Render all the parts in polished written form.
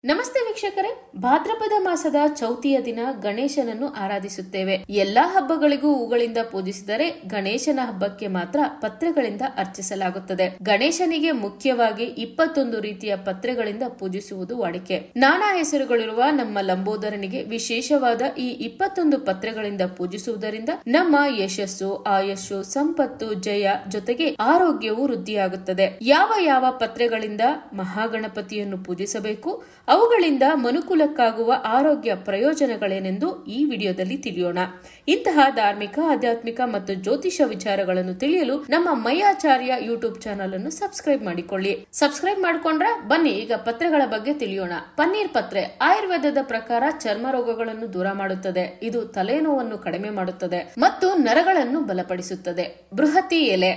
ನಮಸ್ತೆ ವೀಕ್ಷಕರೇ, ಭಾದ್ರಪದ ಮಾಸದ ಚೌತಿಯ ದಿನ ಗಣೇಶನನ್ನು ಆರಾಧಿಸುತ್ತೇವೆ. ಎಲ್ಲಾ ಹಬ್ಬಗಳಿಗೂ ಹೂಗಳಿಂದ ಪೂಜಿಸಿದರೆ ಗಣೇಶನ ಹಬ್ಬಕ್ಕೆ ಮಾತ್ರ ಪತ್ರೆಗಳಿಂದ ಅರ್ಚಿಸಲಾಗುತ್ತದೆ. ಗಣೇಶನಿಗೆ ಮುಖ್ಯವಾಗಿ 21 ರೀತಿಯ ಪತ್ರೆಗಳಿಂದ ಪೂಜಿಸುವುದು ವಾಡಿಕೆ. ನಾನಾ ಹೆಸರುಗಳಿರುವ ನಮ್ಮ ಲಂಬೋದರನಿಗೆ ವಿಶೇಷವಾದ ಈ 21 ಪತ್ರೆಗಳಿಂದ ಪೂಜಿಸುವುದರಿಂದ ನಮ್ಮ ಯಶಸ್ಸು, ಆಯಸ್ಸು, ಸಂಪತ್ತು, ಜಯ ಜೊತೆಗೆ ಆರೋಗ್ಯವು ವೃದ್ಧಿಯಾಗುತ್ತದೆ. ಯಾವ ಪತ್ರೆಗಳಿಂದ ಮಹಾಗಣಪತಿಯನ್ನು ಪೂಜಿಸಬೇಕು, ಅವುಗಳಿಂದ ಮನುಕುಲಕ್ಕಾಗುವ ಆರೋಗ್ಯ ಪ್ರಯೋಜನಗಳೇನೆಂದು ಈ ವಿಡಿಯೋದಲ್ಲಿ ತಿಳಿಯೋಣ. ಇಂತಹ ಧಾರ್ಮಿಕ, ಆಧ್ಯಾತ್ಮಿಕ ಮತ್ತು ಜ್ಯೋತಿಷ ವಿಚಾರಗಳನ್ನು ತಿಳಿಯಲು ನಮ್ಮ ಮೈಯಾಚಾರ್ಯ ಯೂಟ್ಯೂಬ್ ಚಾನಲ್ ಅನ್ನು ಸಬ್ಸ್ಕ್ರೈಬ್ ಮಾಡಿಕೊಳ್ಳಿ. ಸಬ್ಸ್ಕ್ರೈಬ್ ಮಾಡಿಕೊಂಡ್ರೆ ಬನ್ನಿ ಈಗ ಪತ್ರೆಗಳ ಬಗ್ಗೆ ತಿಳಿಯೋಣ. ಪನ್ನೀರ್ ಪತ್ರೆ ಆಯುರ್ವೇದದ ಪ್ರಕಾರ ಚರ್ಮ ರೋಗಗಳನ್ನು ದೂರ ಮಾಡುತ್ತದೆ. ಇದು ತಲೆನೋವನ್ನು ಕಡಿಮೆ ಮಾಡುತ್ತದೆ ಮತ್ತು ನರಗಳನ್ನು ಬಲಪಡಿಸುತ್ತದೆ. ಬೃಹತಿ ಎಲೆ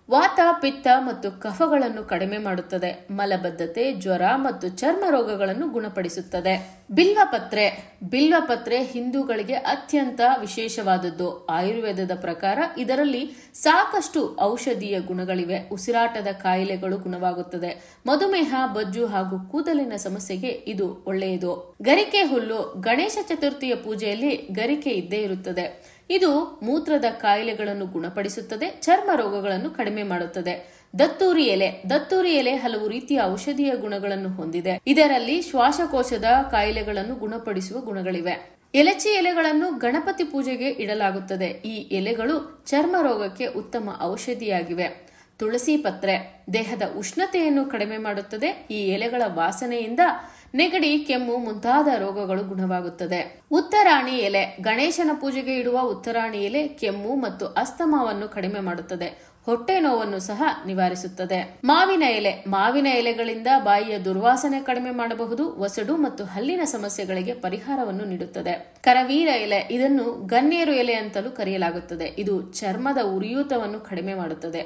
ವಾತ, ಪಿತ್ತ ಮತ್ತು ಕಫಗಳನ್ನು ಕಡಿಮೆ ಮಾಡುತ್ತದೆ. ಮಲಬದ್ಧತೆ, ಜ್ವರ ಮತ್ತು ಚರ್ಮ ರೋಗಗಳನ್ನು ಗುಣಪಡಿಸುತ್ತದೆ. ಬಿಲ್ವಪತ್ರೆ ಹಿಂದೂಗಳಿಗೆ ಅತ್ಯಂತ ವಿಶೇಷವಾದದ್ದು. ಆಯುರ್ವೇದದ ಪ್ರಕಾರ ಇದರಲ್ಲಿ ಸಾಕಷ್ಟು ಔಷಧೀಯ ಗುಣಗಳಿವೆ. ಉಸಿರಾಟದ ಕಾಯಿಲೆಗಳು ಗುಣವಾಗುತ್ತದೆ. ಮಧುಮೇಹ, ಬೊಜ್ಜು ಹಾಗೂ ಕೂದಲಿನ ಸಮಸ್ಯೆಗೆ ಇದು ಒಳ್ಳೆಯದು. ಗರಿಕೆ ಹುಲ್ಲು ಗಣೇಶ ಚತುರ್ಥಿಯ ಪೂಜೆಯಲ್ಲಿ ಗರಿಕೆ ಇದ್ದೇ ಇರುತ್ತದೆ. ಇದು ಮೂತ್ರದ ಕಾಯಿಲೆಗಳನ್ನು ಗುಣಪಡಿಸುತ್ತದೆ, ಚರ್ಮ ರೋಗಗಳನ್ನು ಕಡಿಮೆ ಮಾಡುತ್ತದೆ. ದತ್ತೂರಿ ಎಲೆ ಹಲವು ರೀತಿಯ ಔಷಧೀಯ ಗುಣಗಳನ್ನು ಹೊಂದಿದೆ. ಇದರಲ್ಲಿ ಶ್ವಾಸಕೋಶದ ಕಾಯಿಲೆಗಳನ್ನು ಗುಣಪಡಿಸುವ ಗುಣಗಳಿವೆ. ಎಲಚಿ ಎಲೆಗಳನ್ನು ಗಣಪತಿ ಪೂಜೆಗೆ ಇಡಲಾಗುತ್ತದೆ. ಈ ಎಲೆಗಳು ಚರ್ಮ ರೋಗಕ್ಕೆ ಉತ್ತಮ ಔಷಧಿಯಾಗಿವೆ. ತುಳಸಿ ಪತ್ರೆ ದೇಹದ ಉಷ್ಣತೆಯನ್ನು ಕಡಿಮೆ ಮಾಡುತ್ತದೆ. ಈ ಎಲೆಗಳ ವಾಸನೆಯಿಂದ ನೆಗಡಿ, ಕೆಮ್ಮು ಮುಂತಾದ ರೋಗಗಳು ಗುಣವಾಗುತ್ತದೆ. ಉತ್ತರಾಣಿ ಎಲೆ ಗಣೇಶನ ಪೂಜೆಗೆ ಇಡುವ ಉತ್ತರಾಣಿ ಎಲೆ ಕೆಮ್ಮು ಮತ್ತು ಅಸ್ತಮಾವನ್ನು ಕಡಿಮೆ ಮಾಡುತ್ತದೆ. ಹೊಟ್ಟೆ ನೋವನ್ನು ಸಹ ನಿವಾರಿಸುತ್ತದೆ. ಮಾವಿನ ಎಲೆಗಳಿಂದ ಬಾಯಿಯ ದುರ್ವಾಸನೆ ಕಡಿಮೆ ಮಾಡಬಹುದು. ವಸಡು ಮತ್ತು ಹಲ್ಲಿನ ಸಮಸ್ಯೆಗಳಿಗೆ ಪರಿಹಾರವನ್ನು ನೀಡುತ್ತದೆ. ಕರವೀರ ಎಲೆ ಇದನ್ನು ಗನ್ನೇರು ಎಲೆ ಅಂತಲೂ ಕರೆಯಲಾಗುತ್ತದೆ. ಇದು ಚರ್ಮದ ಉರಿಯೂತವನ್ನು ಕಡಿಮೆ ಮಾಡುತ್ತದೆ.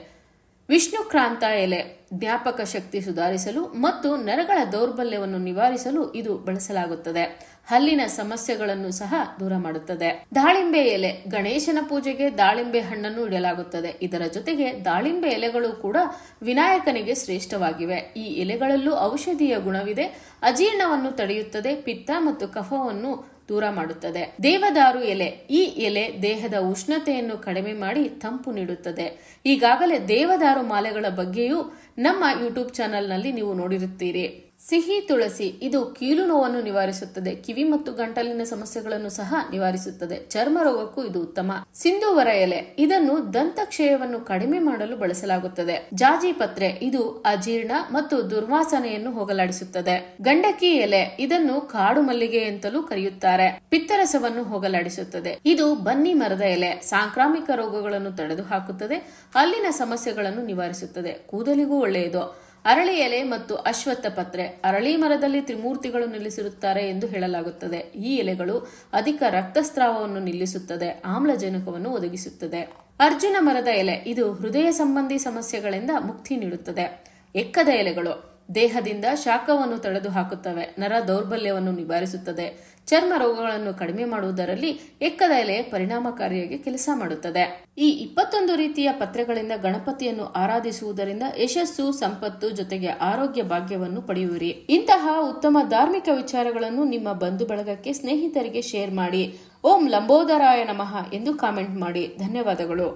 ವಿಷ್ಣುಕ್ರಾಂತ ಎಲೆ ಜ್ಞಾಪಕ ಶಕ್ತಿ ಸುಧಾರಿಸಲು ಮತ್ತು ನರಗಳ ದೌರ್ಬಲ್ಯವನ್ನು ನಿವಾರಿಸಲು ಇದು ಬಳಸಲಾಗುತ್ತದೆ. ಹಲ್ಲಿನ ಸಮಸ್ಯೆಗಳನ್ನು ಸಹ ದೂರ ಮಾಡುತ್ತದೆ. ದಾಳಿಂಬೆ ಎಲೆ ಗಣೇಶನ ಪೂಜೆಗೆ ದಾಳಿಂಬೆ ಹಣ್ಣನ್ನು ಇಡಲಾಗುತ್ತದೆ. ಇದರ ಜೊತೆಗೆ ದಾಳಿಂಬೆ ಎಲೆಗಳು ಕೂಡ ವಿನಾಯಕನಿಗೆ ಶ್ರೇಷ್ಠವಾಗಿವೆ. ಈ ಎಲೆಗಳಲ್ಲೂ ಔಷಧೀಯ ಗುಣವಿದೆ. ಅಜೀರ್ಣವನ್ನು ತಡೆಯುತ್ತದೆ. ಪಿತ್ತ ಮತ್ತು ಕಫವನ್ನು ದೂರ ಮಾಡುತ್ತದೆ. ದೇವದಾರು ಎಲೆ ಈ ಎಲೆ ದೇಹದ ಉಷ್ಣತೆಯನ್ನು ಕಡಿಮೆ ಮಾಡಿ ತಂಪು ನೀಡುತ್ತದೆ. ಈಗಾಗಲೇ ದೇವದಾರು ಮಾಲೆಗಳ ಬಗ್ಗೆಯೂ ನಮ್ಮ ಯೂಟ್ಯೂಬ್ ಚಾನೆಲ್ ನಲ್ಲಿ ನೀವು ನೋಡಿರುತ್ತೀರಿ. ಸಿಹಿ ತುಳಸಿ ಇದು ಕೀಲು ನೋವನ್ನು ನಿವಾರಿಸುತ್ತದೆ. ಕಿವಿ ಮತ್ತು ಗಂಟಲಿನ ಸಮಸ್ಯೆಗಳನ್ನು ಸಹ ನಿವಾರಿಸುತ್ತದೆ. ಚರ್ಮ ರೋಗಕ್ಕೂ ಇದು ಉತ್ತಮ. ಸಿಂಧೂವರ ಎಲೆ ಇದನ್ನು ದಂತಕ್ಷಯವನ್ನು ಕಡಿಮೆ ಮಾಡಲು ಬಳಸಲಾಗುತ್ತದೆ. ಜಾಜಿ ಪತ್ರೆ ಇದು ಅಜೀರ್ಣ ಮತ್ತು ದುರ್ವಾಸನೆಯನ್ನು ಹೋಗಲಾಡಿಸುತ್ತದೆ. ಗಂಡಕಿ ಎಲೆ ಇದನ್ನು ಕಾಡು ಮಲ್ಲಿಗೆ ಅಂತಲೂ ಕರೆಯುತ್ತಾರೆ. ಪಿತ್ತರಸವನ್ನು ಹೋಗಲಾಡಿಸುತ್ತದೆ. ಇದು ಬನ್ನಿ ಮರದ ಎಲೆ ಸಾಂಕ್ರಾಮಿಕ ರೋಗಗಳನ್ನು ತಡೆದು ಹಾಕುತ್ತದೆ. ಹಲ್ಲಿನ ಸಮಸ್ಯೆಗಳನ್ನು ನಿವಾರಿಸುತ್ತದೆ. ಕೂದಲಿಗೂ ಒಳ್ಳೆಯದು. ಅರಳಿ ಎಲೆ ಮತ್ತು ಅಶ್ವತ್ಥ ಪತ್ರೆ ಅರಳಿ ಮರದಲ್ಲಿ ತ್ರಿಮೂರ್ತಿಗಳು ನಿಲ್ಲಿಸಿರುತ್ತಾರೆ ಎಂದು ಹೇಳಲಾಗುತ್ತದೆ. ಈ ಎಲೆಗಳು ಅಧಿಕ ರಕ್ತಸ್ರಾವವನ್ನು ನಿಲ್ಲಿಸುತ್ತದೆ, ಆಮ್ಲಜನಕವನ್ನು ಒದಗಿಸುತ್ತದೆ. ಅರ್ಜುನ ಮರದ ಎಲೆ ಇದು ಹೃದಯ ಸಂಬಂಧಿ ಸಮಸ್ಯೆಗಳಿಂದ ಮುಕ್ತಿ ನೀಡುತ್ತದೆ. ಎಕ್ಕದ ಎಲೆಗಳು ದೇಹದಿಂದ ಶಾಖವನ್ನು ತಡೆದು ಹಾಕುತ್ತವೆ, ನರ ದೌರ್ಬಲ್ಯವನ್ನು ನಿವಾರಿಸುತ್ತದೆ. ಚರ್ಮ ರೋಗಗಳನ್ನು ಕಡಿಮೆ ಮಾಡುವುದರಲ್ಲಿ ಎಕ್ಕದ ಎಲೆ ಪರಿಣಾಮಕಾರಿಯಾಗಿ ಕೆಲಸ ಮಾಡುತ್ತದೆ. ಈ 21 ರೀತಿಯ ಪತ್ರೆಗಳಿಂದ ಗಣಪತಿಯನ್ನು ಆರಾಧಿಸುವುದರಿಂದ ಯಶಸ್ಸು, ಸಂಪತ್ತು ಜೊತೆಗೆ ಆರೋಗ್ಯ ಭಾಗ್ಯವನ್ನು ಪಡೆಯುವಿರಿ. ಇಂತಹ ಉತ್ತಮ ಧಾರ್ಮಿಕ ವಿಚಾರಗಳನ್ನು ನಿಮ್ಮ ಬಂಧು ಬಳಗಕ್ಕೆ, ಸ್ನೇಹಿತರಿಗೆ ಶೇರ್ ಮಾಡಿ. ಓಂ ಲಂಬೋದರಾಯ ನಮಃ ಎಂದು ಕಾಮೆಂಟ್ ಮಾಡಿ. ಧನ್ಯವಾದಗಳು.